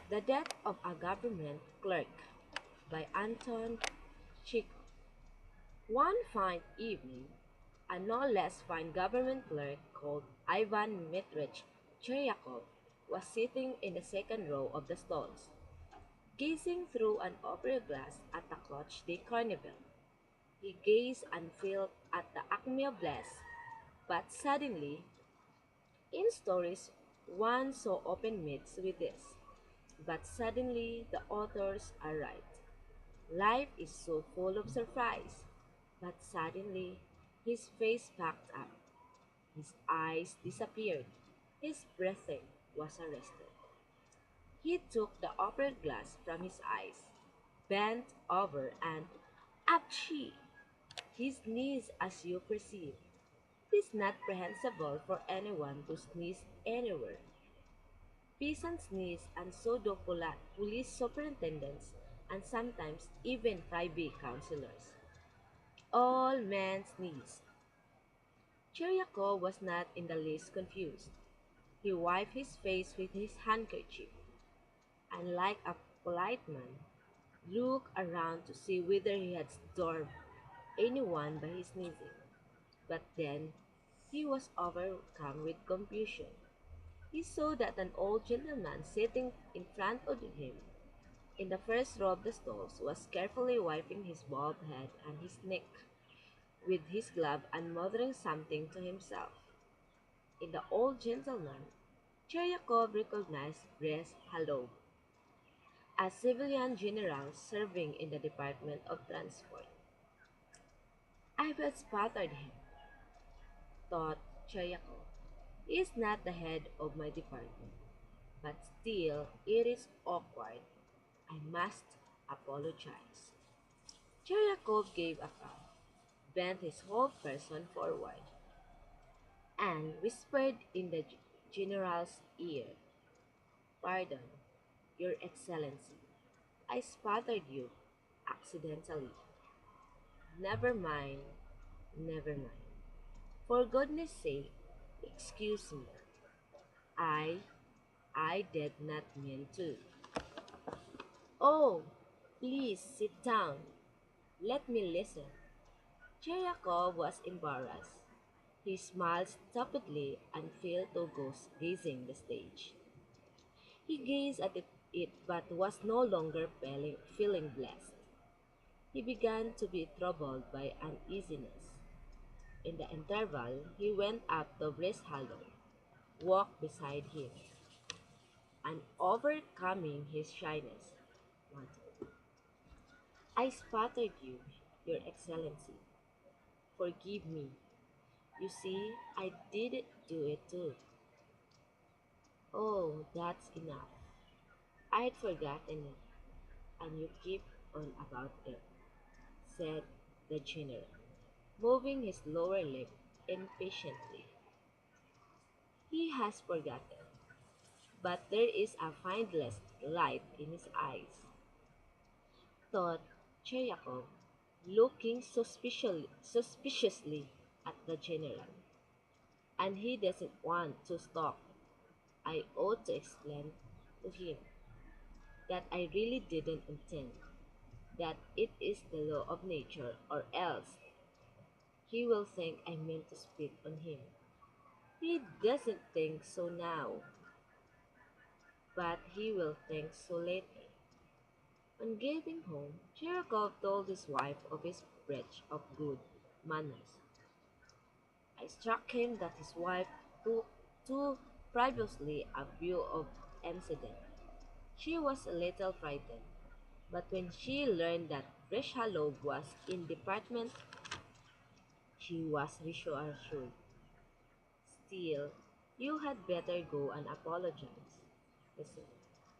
The Death of a Government Clerk by Anton Chekhov. One fine evening, a no less fine government clerk called Ivan Mitrich Cheryakov was sitting in the second row of the stalls, gazing through an opera glass at the Cloche de Carnival. He gazed and felt at the Acme of Bless, but suddenly, in stories, one so often meets with this. But suddenly, the authors are right. Life is so full of surprise. But suddenly, his face packed up. His eyes disappeared. His breathing was arrested. He took the opera glass from his eyes, bent over, and apchi! He sneezed as you perceive. It is not prehensible for anyone to sneeze anywhere. Peasants sneeze, and so do police superintendents, and sometimes even privy councillors. All men sneeze. Chiriaco was not in the least confused. He wiped his face with his handkerchief, and like a polite man, looked around to see whether he had disturbed anyone by his sneezing. But then he was overcome with confusion. He saw that an old gentleman sitting in front of him in the first row of the stalls was carefully wiping his bald head and his neck with his glove and muttering something to himself. In the old gentleman, Cheryakov recognized Brest Halov, a civilian general serving in the Department of Transport. I will spotted him, thought Cheryakov. He is not the head of my department, but still it is awkward. I must apologize. Cheryakov gave a cough, bent his whole person forward, and whispered in the general's ear, "Pardon, Your Excellency. I spotted you accidentally. Never mind, never mind. For goodness sake, excuse me. I, I did not mean to." "Oh, please sit down. Let me listen." Cheryakov was embarrassed. He smiled stupidly and fell to gazing the stage. He gazed at it but was no longer feeling blessed. He began to be troubled by uneasiness. In the interval, he went up to Brisk Hollow, walked beside him, and overcoming his shyness, muttered, "I spotted you, Your Excellency. Forgive me. You see, I didn't do it too." "Oh, that's enough. I'd forgotten it, and you keep on about it," said the general, moving his lower lip impatiently. He has forgotten, but there is a findless light in his eyes, thought Cheryakov, looking suspiciously at the general. "And he doesn't want to stop. I ought to explain to him that I really didn't intend, that it is the law of nature, or else he will think I meant to spit on him. He doesn't think so now, but he will think so later." On getting home, Cherakov told his wife of his breach of good manners. It struck him that his wife took too previously a view of incident. She was a little frightened, but when she learned that Breshalov was in department, she was reassured. "Still, you had better go and apologize," he said,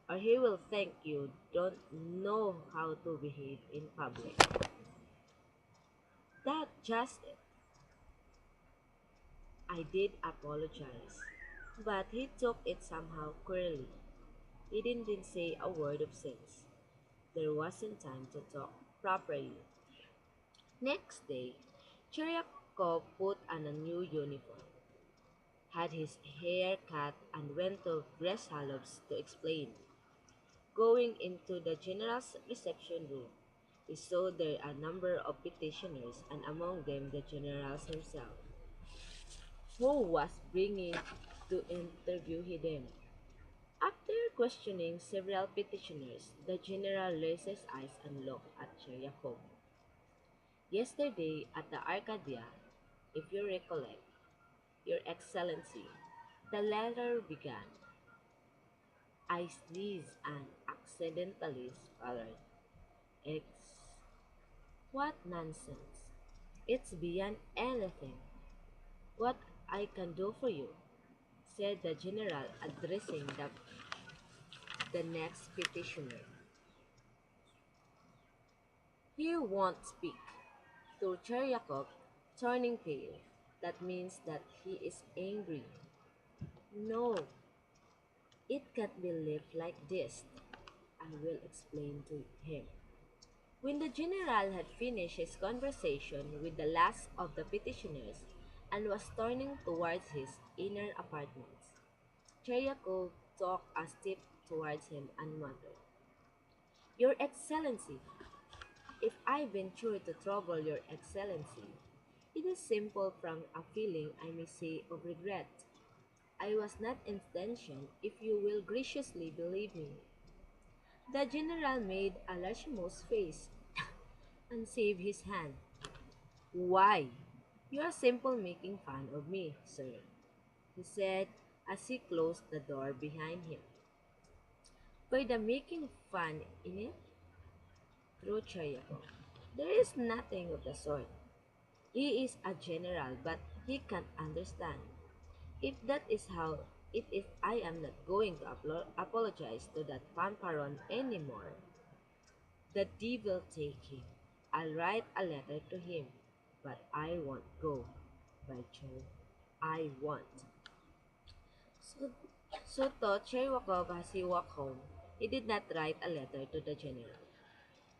"or he will think you don't know how to behave in public." That's just it. I did apologize, but he took it somehow queerly. He didn't say a word of sense. There wasn't time to talk properly. Next day, Cheryakov put on a new uniform, had his hair cut, and went to Bresalov's to explain. Going into the general's reception room, he saw there a number of petitioners, and among them the general himself, who was bringing to interview them. After questioning several petitioners, the general raised his eyes and looked at Cheryakov. Yesterday at the Arcadia, if you recollect, Your Excellency, the letter began. I sneezed and accidentally swallowed. Ex. What nonsense! It's beyond anything. What I can do for you, said the general, addressing the next petitioner. He won't speak. To Cheryakov, turning pale. That means that he is angry. No, it can't be left like this. I will explain to him. When the general had finished his conversation with the last of the petitioners and was turning towards his inner apartments, Cheryakov took a step towards him and muttered, Your Excellency, if I venture to trouble Your Excellency, it is simple from a feeling I may say of regret. I was not intention, if you will graciously believe me. The general made a lachrymose face and saved his hand. Why? You are simply making fun of me, sir, he said as he closed the door behind him. By the making fun in it, through Chayako. There is nothing of the sort. He is a general, but he can't understand. If that is how it is, I am not going to apologize to that fanfaron anymore. The devil take him. I'll write a letter to him, but I won't go. By Jove, I won't. So, so thought Cherwakov as he walked home. He did not write a letter to the general.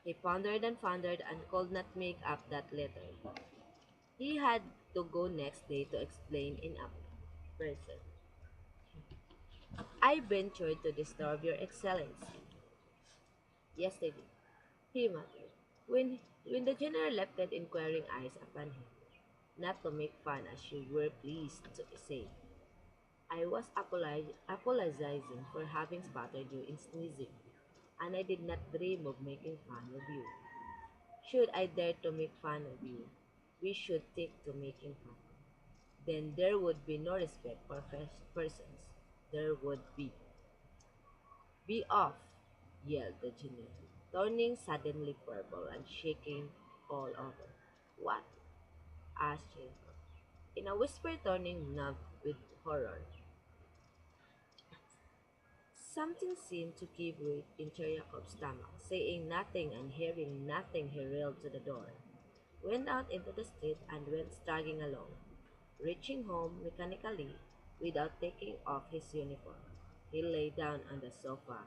He pondered and could not make up that letter. He had to go next day to explain in a person. I ventured to disturb your excellency yesterday, he muttered, when the general lifted inquiring eyes upon him, not to make fun as you were pleased to say. I was apologizing for having spotted you in sneezing, and I did not dream of making fun of you. Should I dare to make fun of you, we should take to making fun. Then there would be no respect for persons. There would be. Be off, yelled the general, turning suddenly purple and shaking all over. What? Asked Jacob, in a whisper turning numb with horror. Something seemed to give way in Cheryakov's stomach. Saying nothing and hearing nothing, he reeled to the door, went out into the street, and went staggering along, reaching home mechanically without taking off his uniform. He lay down on the sofa